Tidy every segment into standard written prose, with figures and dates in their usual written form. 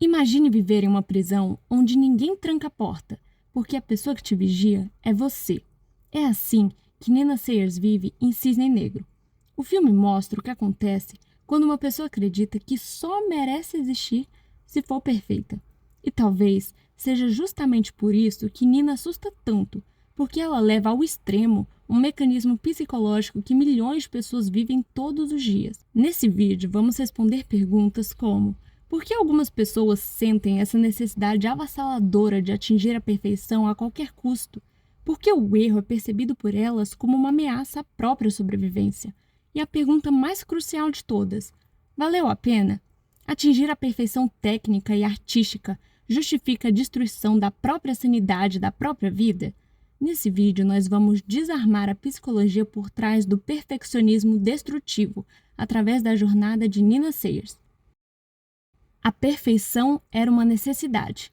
Imagine viver em uma prisão onde ninguém tranca a porta, porque a pessoa que te vigia é você. É assim que Nina Sayers vive em Cisne Negro. O filme mostra o que acontece quando uma pessoa acredita que só merece existir se for perfeita. E talvez seja justamente por isso que Nina assusta tanto, porque ela leva ao extremo um mecanismo psicológico que milhões de pessoas vivem todos os dias. Nesse vídeo, vamos responder perguntas como: por que algumas pessoas sentem essa necessidade avassaladora de atingir a perfeição a qualquer custo? Por que o erro é percebido por elas como uma ameaça à própria sobrevivência? E a pergunta mais crucial de todas: valeu a pena? Atingir a perfeição técnica e artística justifica a destruição da própria sanidade da própria vida? Nesse vídeo, nós vamos desarmar a psicologia por trás do perfeccionismo destrutivo através da jornada de Nina Sayers. A perfeição era uma necessidade.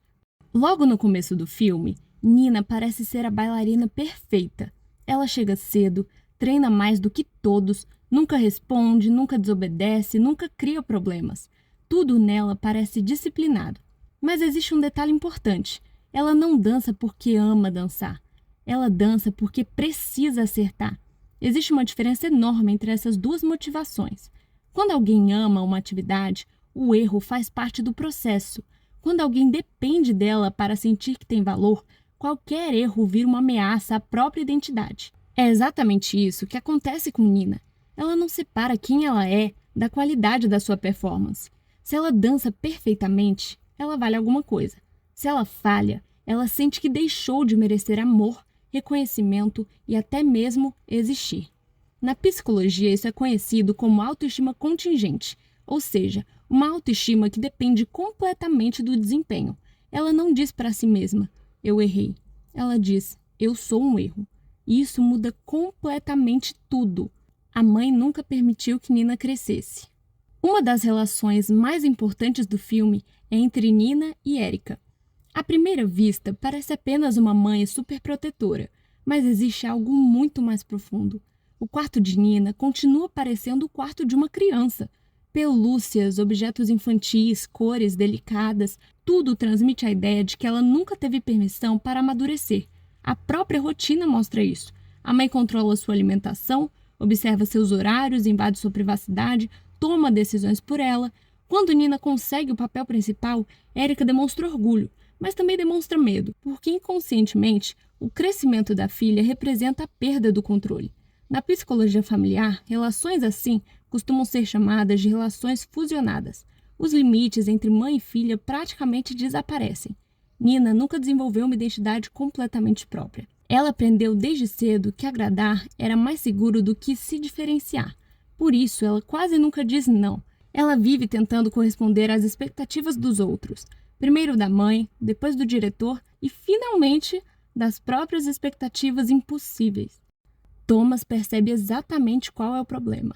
Logo no começo do filme, Nina parece ser a bailarina perfeita. Ela chega cedo, treina mais do que todos, nunca responde, nunca desobedece, nunca cria problemas. Tudo nela parece disciplinado. Mas existe um detalhe importante: ela não dança porque ama dançar. Ela dança porque precisa acertar. Existe uma diferença enorme entre essas duas motivações. Quando alguém ama uma atividade, o erro faz parte do processo. Quando alguém depende dela para sentir que tem valor, qualquer erro vira uma ameaça à própria identidade. É exatamente isso que acontece com Nina. Ela não separa quem ela é da qualidade da sua performance. Se ela dança perfeitamente, ela vale alguma coisa. Se ela falha, ela sente que deixou de merecer amor, reconhecimento e até mesmo existir. Na psicologia, isso é conhecido como autoestima contingente, ou seja, uma autoestima que depende completamente do desempenho. Ela não diz para si mesma: eu errei. Ela diz: eu sou um erro. E isso muda completamente tudo. A mãe nunca permitiu que Nina crescesse. Uma das relações mais importantes do filme é entre Nina e Erica. À primeira vista, parece apenas uma mãe superprotetora, mas existe algo muito mais profundo. O quarto de Nina continua parecendo o quarto de uma criança. Pelúcias, objetos infantis, cores delicadas, tudo transmite a ideia de que ela nunca teve permissão para amadurecer. A própria rotina mostra isso. A mãe controla sua alimentação, observa seus horários, invade sua privacidade, toma decisões por ela. Quando Nina consegue o papel principal, Erica demonstra orgulho, mas também demonstra medo, porque inconscientemente o crescimento da filha representa a perda do controle. Na psicologia familiar, relações assim costumam ser chamadas de relações fusionadas. Os limites entre mãe e filha praticamente desaparecem. Nina nunca desenvolveu uma identidade completamente própria. Ela aprendeu desde cedo que agradar era mais seguro do que se diferenciar. Por isso, ela quase nunca diz não. Ela vive tentando corresponder às expectativas dos outros. Primeiro da mãe, depois do diretor e, finalmente, das próprias expectativas impossíveis. Thomas percebe exatamente qual é o problema.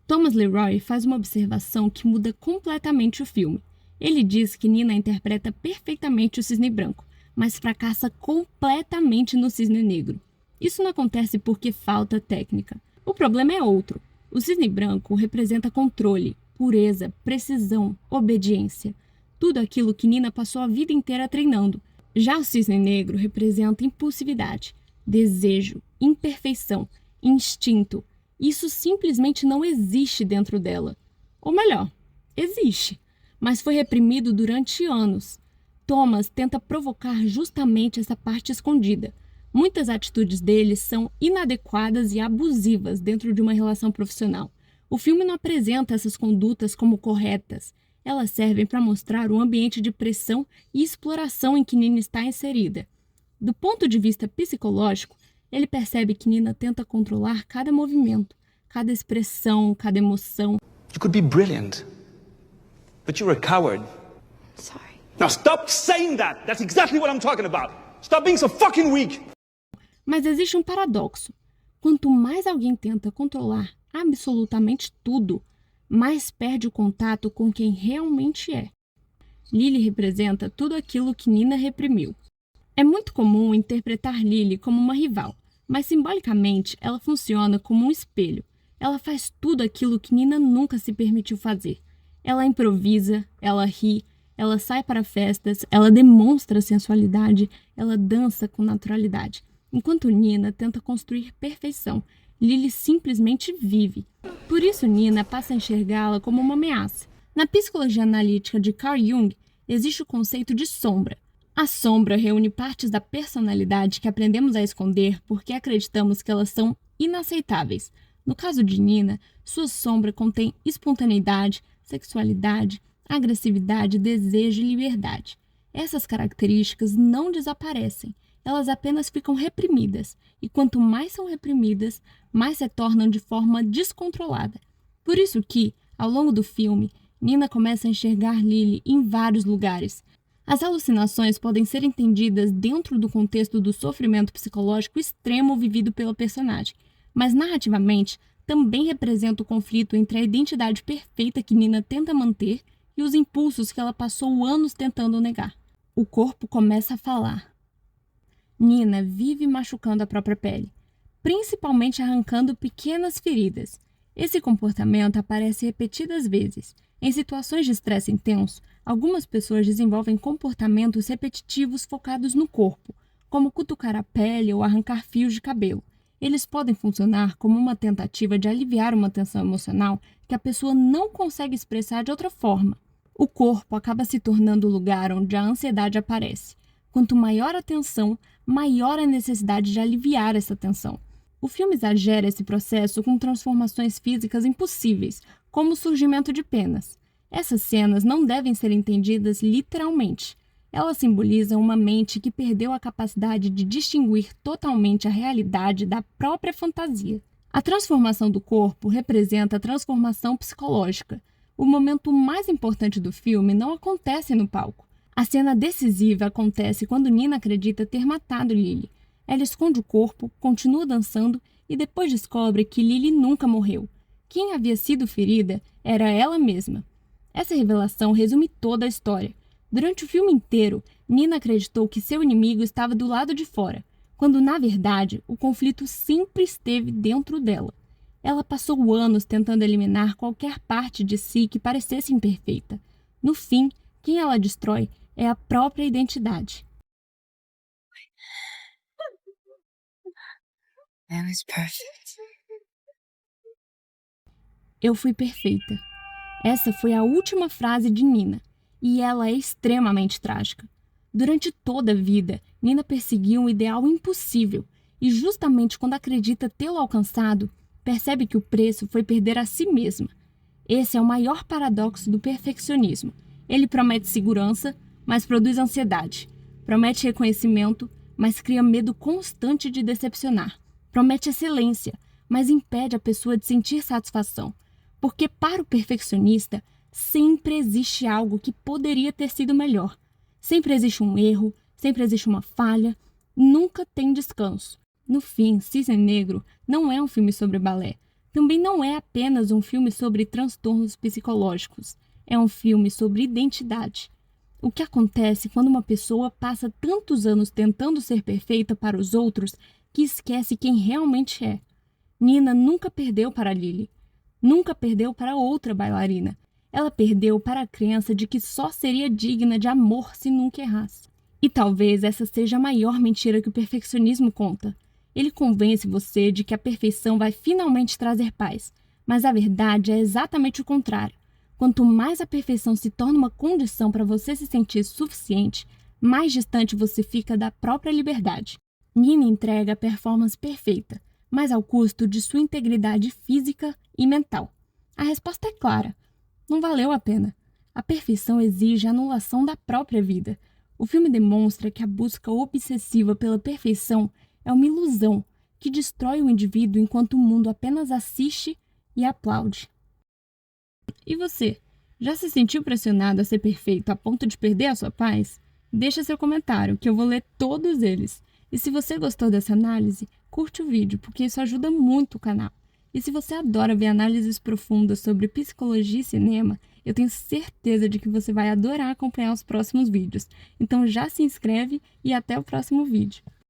Thomas Leroy faz uma observação que muda completamente o filme. Ele diz que Nina interpreta perfeitamente o cisne branco, mas fracassa completamente no cisne negro. Isso não acontece porque falta técnica. O problema é outro. O cisne branco representa controle, pureza, precisão, obediência. Tudo aquilo que Nina passou a vida inteira treinando. Já o cisne negro representa impulsividade, desejo, imperfeição, instinto. Isso simplesmente não existe dentro dela. Ou melhor, existe, mas foi reprimido durante anos. Thomas tenta provocar justamente essa parte escondida. Muitas atitudes dele são inadequadas e abusivas dentro de uma relação profissional. O filme não apresenta essas condutas como corretas. Elas servem para mostrar o ambiente de pressão e exploração em que Nina está inserida. Do ponto de vista psicológico, ele percebe que Nina tenta controlar cada movimento, cada expressão, cada emoção. You could be brilliant, but you're a coward. Sorry. Now stop saying that! That's exactly what I'm talking about! Stop being so fucking weak! Mas existe um paradoxo. Quanto mais alguém tenta controlar absolutamente tudo, mais perde o contato com quem realmente é. Lily representa tudo aquilo que Nina reprimiu. É muito comum interpretar Lily como uma rival, mas simbolicamente ela funciona como um espelho. Ela faz tudo aquilo que Nina nunca se permitiu fazer. Ela improvisa, ela ri, Ela sai para festas, ela demonstra sensualidade, ela dança com naturalidade. Enquanto Nina tenta construir perfeição, Lily simplesmente vive. Por isso Nina passa a enxergá-la como uma ameaça. Na psicologia analítica de Carl Jung, existe o conceito de sombra. A sombra reúne partes da personalidade que aprendemos a esconder porque acreditamos que elas são inaceitáveis. No caso de Nina, sua sombra contém espontaneidade, sexualidade, agressividade, desejo e liberdade. Essas características não desaparecem, elas apenas ficam reprimidas, e quanto mais são reprimidas, mais se tornam de forma descontrolada. Por isso que, ao longo do filme, Nina começa a enxergar Lily em vários lugares. As alucinações podem ser entendidas dentro do contexto do sofrimento psicológico extremo vivido pela personagem, mas narrativamente também representa o conflito entre a identidade perfeita que Nina tenta manter e os impulsos que ela passou anos tentando negar. O corpo começa a falar. Nina vive machucando a própria pele, principalmente arrancando pequenas feridas. Esse comportamento aparece repetidas vezes. Em situações de estresse intenso, algumas pessoas desenvolvem comportamentos repetitivos focados no corpo, como cutucar a pele ou arrancar fios de cabelo. Eles podem funcionar como uma tentativa de aliviar uma tensão emocional que a pessoa não consegue expressar de outra forma. O corpo acaba se tornando o lugar onde a ansiedade aparece. Quanto maior a tensão, maior a necessidade de aliviar essa tensão. O filme exagera esse processo com transformações físicas impossíveis, como o surgimento de penas. Essas cenas não devem ser entendidas literalmente. Elas simbolizam uma mente que perdeu a capacidade de distinguir totalmente a realidade da própria fantasia. A transformação do corpo representa a transformação psicológica. O momento mais importante do filme não acontece no palco. A cena decisiva acontece quando Nina acredita ter matado Lily. Ela esconde o corpo, continua dançando e depois descobre que Lily nunca morreu. Quem havia sido ferida era ela mesma. Essa revelação resume toda a história. Durante o filme inteiro, Nina acreditou que seu inimigo estava do lado de fora, quando, na verdade, o conflito sempre esteve dentro dela. Ela passou anos tentando eliminar qualquer parte de si que parecesse imperfeita. No fim, quem ela destrói é a própria identidade. That was perfect. Eu fui perfeita. Essa foi a última frase de Nina, e ela é extremamente trágica. Durante toda a vida, Nina perseguiu um ideal impossível, e justamente quando acredita tê-lo alcançado, percebe que o preço foi perder a si mesma. Esse é o maior paradoxo do perfeccionismo. Ele promete segurança, mas produz ansiedade. Promete reconhecimento, mas cria medo constante de decepcionar. Promete excelência, mas impede a pessoa de sentir satisfação. Porque para o perfeccionista, sempre existe algo que poderia ter sido melhor. Sempre existe um erro, sempre existe uma falha, nunca tem descanso. No fim, Cisne Negro não é um filme sobre balé. Também não é apenas um filme sobre transtornos psicológicos. É um filme sobre identidade. O que acontece quando uma pessoa passa tantos anos tentando ser perfeita para os outros que esquece quem realmente é? Nina nunca perdeu para Lily. Nunca perdeu para outra bailarina. Ela perdeu para a crença de que só seria digna de amor se nunca errasse. E talvez essa seja a maior mentira que o perfeccionismo conta. Ele convence você de que a perfeição vai finalmente trazer paz, mas a verdade é exatamente o contrário. Quanto mais a perfeição se torna uma condição para você se sentir suficiente, mais distante você fica da própria liberdade. Nina entrega a performance perfeita, mas ao custo de sua integridade física e mental. A resposta é clara. Não valeu a pena. A perfeição exige a anulação da própria vida. O filme demonstra que a busca obsessiva pela perfeição é uma ilusão que destrói o indivíduo enquanto o mundo apenas assiste e aplaude. E você? Já se sentiu pressionado a ser perfeito a ponto de perder a sua paz? Deixa seu comentário, que eu vou ler todos eles. E se você gostou dessa análise, curte o vídeo, porque isso ajuda muito o canal. E se você adora ver análises profundas sobre psicologia e cinema, eu tenho certeza de que você vai adorar acompanhar os próximos vídeos. Então já se inscreve e até o próximo vídeo.